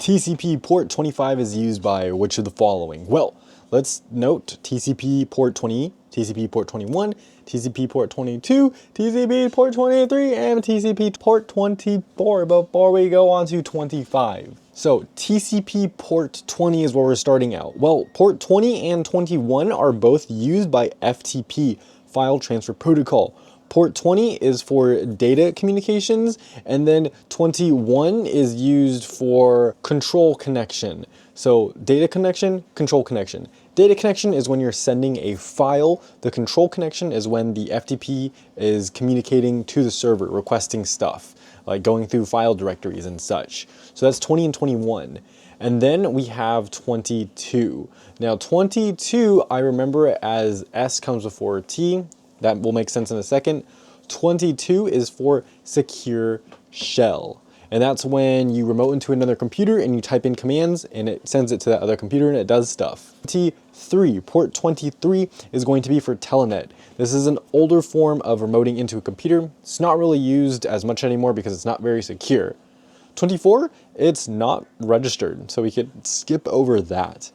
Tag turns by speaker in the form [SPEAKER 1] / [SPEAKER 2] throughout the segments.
[SPEAKER 1] TCP port 25 is used by which of the following? Well, let's note TCP port 20, TCP port 21, TCP port 22, TCP port 23, and TCP port 24 before we go on to 25. So TCP port 20 is where we're starting out. Well, port 20 and 21 are both used by FTP, File Transfer Protocol. Port 20 is for data communications, and then 21 is used for control connection. So data connection, control connection. Data connection is when you're sending a file. The control connection is when the FTP is communicating to the server, requesting stuff, like going through file directories and such. So that's 20 and 21. And then we have 22. Now 22, I remember it as S comes before T. That will make sense in a second. 22 is for secure shell. And that's when you remote into another computer and you type in commands and it sends it to that other computer and it does stuff. Port 23 is going to be for telnet. This is an older form of remoting into a computer. It's not really used as much anymore because it's not very secure. 24, it's not registered, so we could skip over that.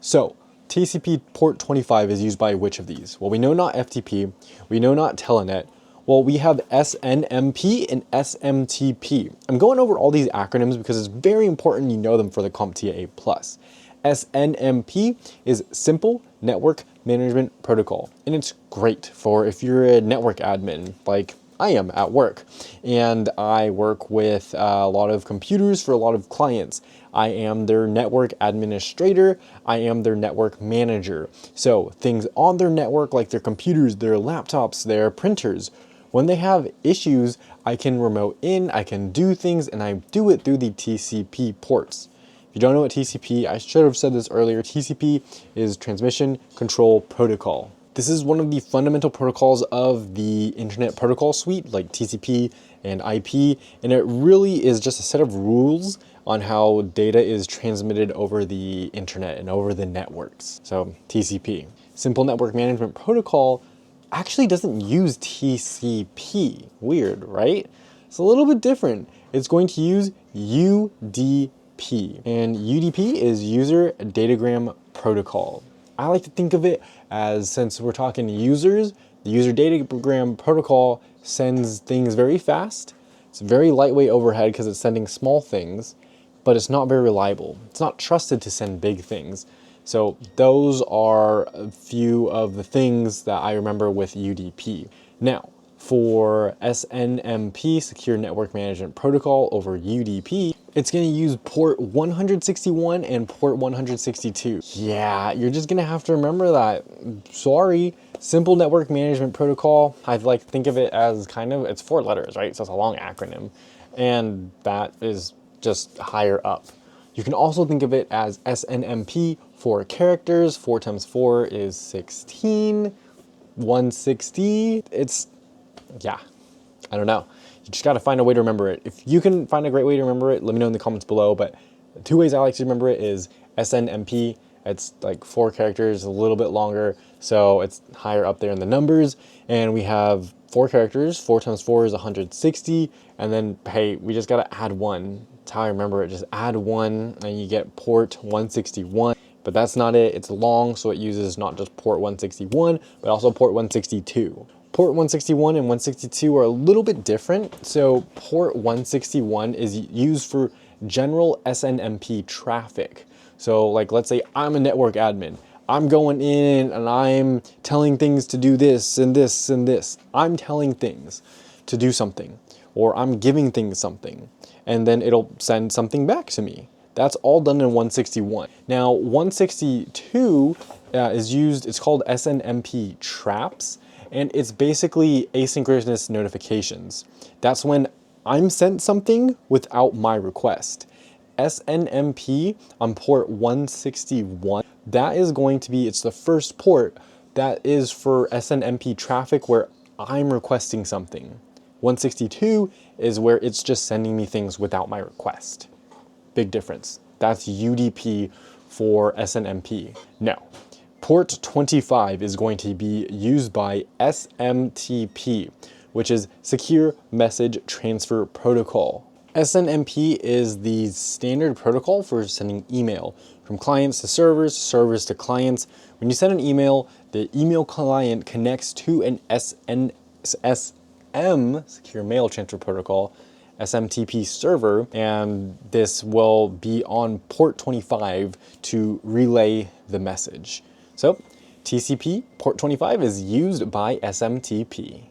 [SPEAKER 1] So TCP port 25 is used by which of these? Well, we know not FTP, we know not Telenet. Well, we have SNMP and SMTP. I'm going over all these acronyms because it's very important you know them for the CompTIA A+. SNMP is Simple Network Management Protocol, and it's great for if you're a network admin, like I am at work, and I work with a lot of computers for a lot of clients. I am their network administrator. I am their network manager. So things on their network, like their computers, their laptops, their printers, when they have issues, I can remote in, I can do things, and I do it through the TCP ports. If you don't know what TCP, I should have said this earlier, TCP is Transmission Control Protocol. This is one of the fundamental protocols of the Internet Protocol Suite, like TCP and IP, and it really is just a set of rules on how data is transmitted over the internet and over the networks. So TCP. Simple Network Management Protocol actually doesn't use TCP. Weird, right? It's a little bit different. It's going to use UDP, and UDP is User Datagram Protocol. I like to think of it as, since we're talking users, the user datagram protocol sends things very fast. It's very lightweight overhead because it's sending small things, but it's not very reliable. It's not trusted to send big things. So those are a few of the things that I remember with UDP. Now, for SNMP, Secure Network Management Protocol over UDP, it's going to use port 161 and port 162. Yeah, you're just going to have to remember that. Sorry. Simple Network Management Protocol, I like to think of it as kind of, it's 4 letters, right? So it's a long acronym. And that is just higher up. You can also think of it as SNMP, 4 characters. 4 times 4 is 16. 160, it's, yeah, I don't know. You just got to find a way to remember it. If you can find a great way to remember it, let me know in the comments below. But the 2 ways I like to remember it is SNMP. It's like 4 characters, a little bit longer, so it's higher up there in the numbers. And we have 4 characters. 4 times 4 is 160. And then, hey, we just got to add 1. That's how I remember it. Just add 1 and you get port 161. But that's not it. It's long, so it uses not just port 161, but also port 162. Port 161 and 162 are a little bit different. So port 161 is used for general SNMP traffic. So like, let's say I'm a network admin. I'm going in and I'm telling things to do this and this and this. I'm telling things to do something, or I'm giving things something, and then it'll send something back to me. That's all done in 161. Now 162 is used, it's called SNMP traps, and it's basically asynchronous notifications. That's when I'm sent something without my request. SNMP on port 161, that is going to be, it's the first port that is for SNMP traffic where I'm requesting something. 162 is where it's just sending me things without my request. Big difference. That's UDP for SNMP. Now, port 25 is going to be used by SMTP, which is Secure Message Transfer Protocol. SNMP is the standard protocol for sending email from clients to servers, servers to clients. When you send an email, the email client connects to an Secure Mail Transfer Protocol, SMTP server, and this will be on port 25 to relay the message. So TCP port 25 is used by SMTP.